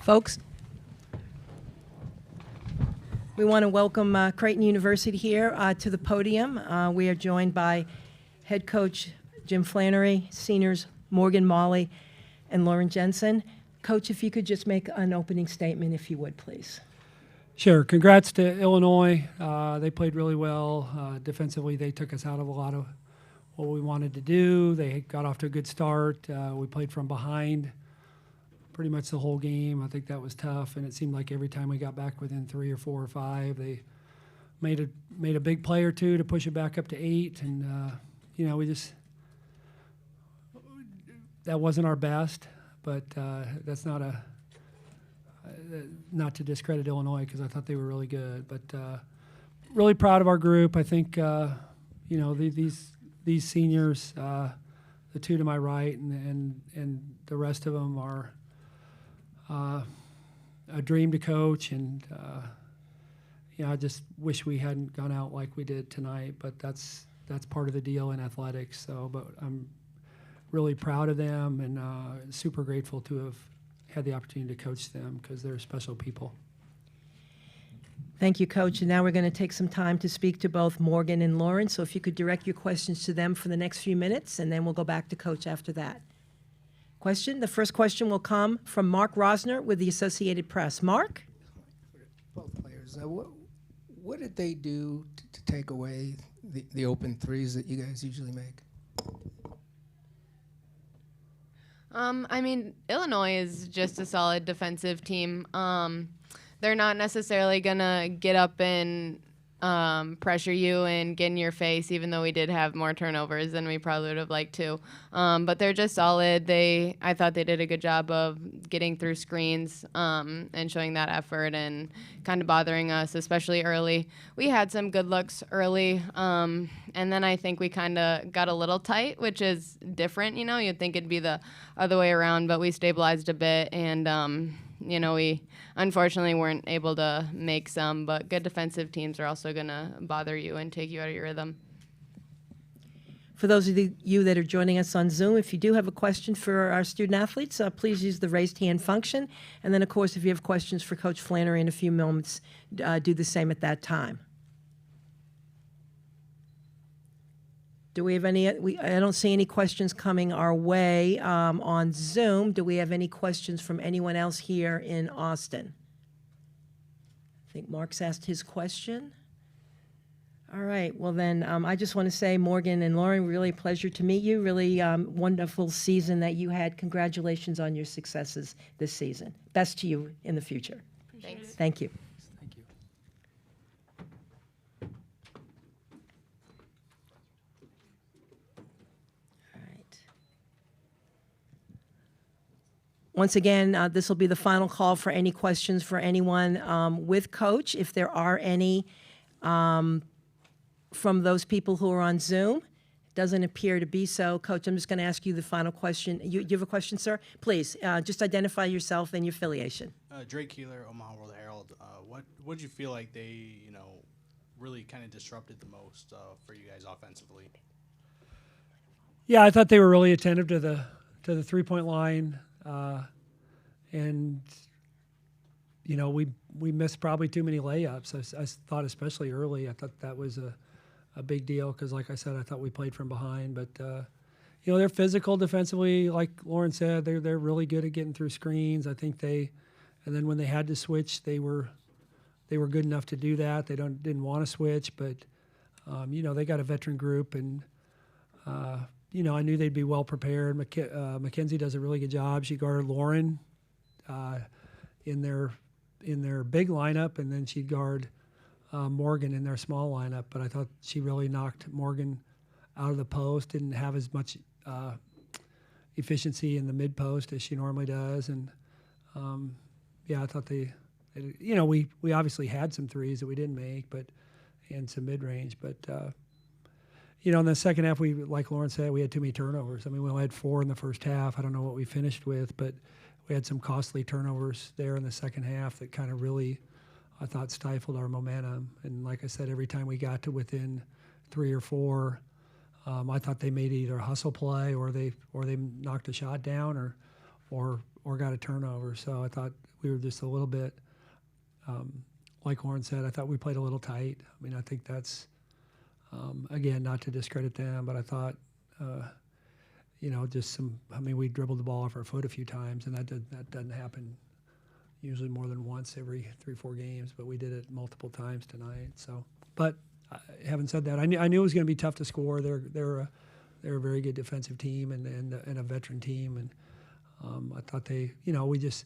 Folks, we want to welcome Creighton University here to the podium. We are joined by head coach Jim Flannery, seniors Morgan Molly, and Lauren Jensen. Coach, if you could just make an opening statement, if you would, please. Sure. Congrats to Illinois. They played really well. Defensively, they took us out of a lot of what we wanted to do. They got off to a good start. We played from behind pretty much the whole game. I think that was tough, and it seemed like every time we got back within 3 or 4 or 5, they made a big play or two to push it back up to 8. And that wasn't our best, but that's not to discredit Illinois, because I thought they were really good. But really proud of our group. I think these seniors, the two to my right and the rest of them are a dream to coach, and I just wish we hadn't gone out like we did tonight. But that's part of the deal in athletics. So, but I'm really proud of them, and super grateful to have had the opportunity to coach them, because they're special people. Thank you, Coach. And now we're going to take some time to speak to both Morgan and Lauren. So if you could direct your questions to them for the next few minutes, and then we'll go back to Coach after that. The first question will come from Mark Rosner with the Associated Press. Mark? Both players. What did they do to take away the open threes that you guys usually make? Illinois is just a solid defensive team. They're not necessarily going to get up and pressure you and get in your face, even though we did have more turnovers than we probably would have liked to. But they're just solid. I thought they did a good job of getting through screens and showing that effort and kind of bothering us, especially early. We had some good looks early, and then I think we kind of got a little tight, which is different. You'd think it'd be the other way around, but we stabilized a bit, and we unfortunately weren't able to make some, but good defensive teams are also going to bother you and take you out of your rhythm. For those of you that are joining us on Zoom, if you do have a question for our student athletes, please use the raised hand function. And then, of course, if you have questions for Coach Flannery in a few moments, do the same at that time. Do we have any? I don't see any questions coming our way on Zoom. Do we have any questions from anyone else here in Austin? I think Mark's asked his question. All right. Well, then I just want to say, Morgan and Lauren, really a pleasure to meet you. Really wonderful season that you had. Congratulations on your successes this season. Best to you in the future. Thanks. Thank you. Thank you. Once again, this will be the final call for any questions for anyone with Coach. If there are any from those people who are on Zoom, it doesn't appear to be so. Coach, I'm just going to ask you the final question. You have a question, sir? Please, just identify yourself and your affiliation. Drake Keeler, Omaha World Herald. What did you feel like they, really kind of disrupted the most for you guys offensively? Yeah, I thought they were really attentive to the 3-point line. We missed probably too many layups. I thought, especially early, I thought that was a big deal, because, like I said, I thought we played from behind. But they're physical defensively, like Lauren said. They're really good at getting through screens. I think and then when they had to switch, they were good enough to do that. They didn't want to switch, but they got a veteran group, and I knew they'd be well prepared. Mackenzie does a really good job. She guarded Lauren in their big lineup, and then she'd guard Morgan in their small lineup. But I thought she really knocked Morgan out of the post, didn't have as much efficiency in the mid post as she normally does. And I thought we obviously had some threes that we didn't make, and some mid range, but. In the second half, like Lauren said, we had too many turnovers. We only had 4 in the first half. I don't know what we finished with, but we had some costly turnovers there in the second half that kind of really, I thought, stifled our momentum. And like I said, every time we got to within 3 or 4, I thought they made either a hustle play or they knocked a shot down, or got a turnover. So I thought we were just a little bit, like Lauren said, I thought we played a little tight. I mean, I think that's, again, not to discredit them, but I thought, just we dribbled the ball off our foot a few times, and that doesn't happen usually more than once every 3-4 games, but we did it multiple times tonight. So, but having said that, I knew it was going to be tough to score. They're a very good defensive team and a veteran team, and I thought we just,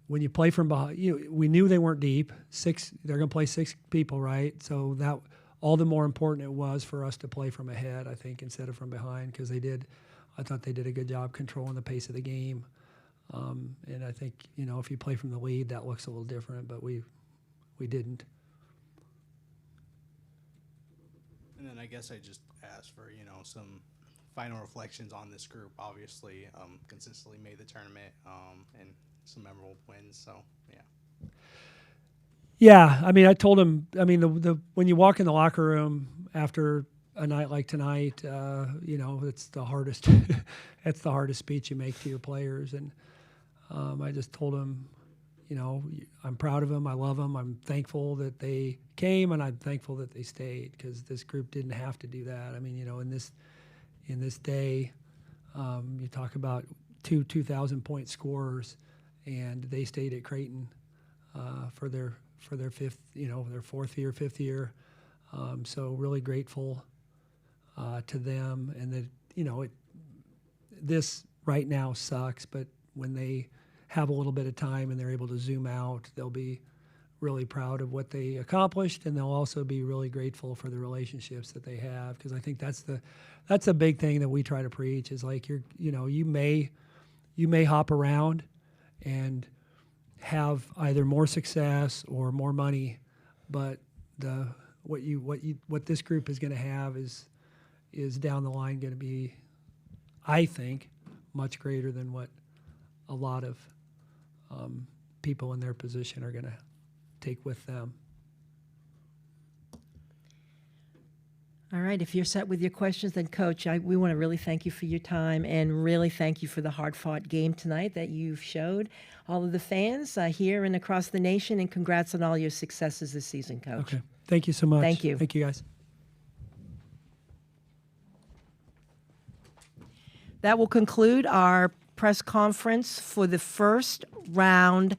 when you play from behind, we knew they weren't deep. They're going to play 6 people, right? So that all the more important it was for us to play from ahead, I think, instead of from behind, because I thought they did a good job controlling the pace of the game. And I think, if you play from the lead, that looks a little different, but we didn't. And then I guess I just asked for, some final reflections on this group. Obviously, consistently made the tournament, and some memorable wins. So, yeah. Yeah, I told him. The when you walk in the locker room after a night like tonight, it's the hardest. It's the hardest speech you make to your players, and I just told him, I'm proud of them. I love them. I'm thankful that they came, and I'm thankful that they stayed, because this group didn't have to do that. In this day, you talk about 2,000-point scorers, and they stayed at Creighton for their fifth, their fifth year. So really grateful to them, and that this right now sucks, but when they have a little bit of time and they're able to zoom out, they'll be really proud of what they accomplished, and they'll also be really grateful for the relationships that they have, because I think that's a big thing that we try to preach, is like you may hop around and have either more success or more money, but what this group is going to have is down the line going to be, I think, much greater than what a lot of people in their position are going to take with them. All right, if you're set with your questions, then Coach, we want to really thank you for your time, and really thank you for the hard-fought game tonight that you've showed all of the fans here and across the nation, and congrats on all your successes this season, Coach. Okay, thank you so much. Thank you. Thank you, guys. That will conclude our press conference for the first round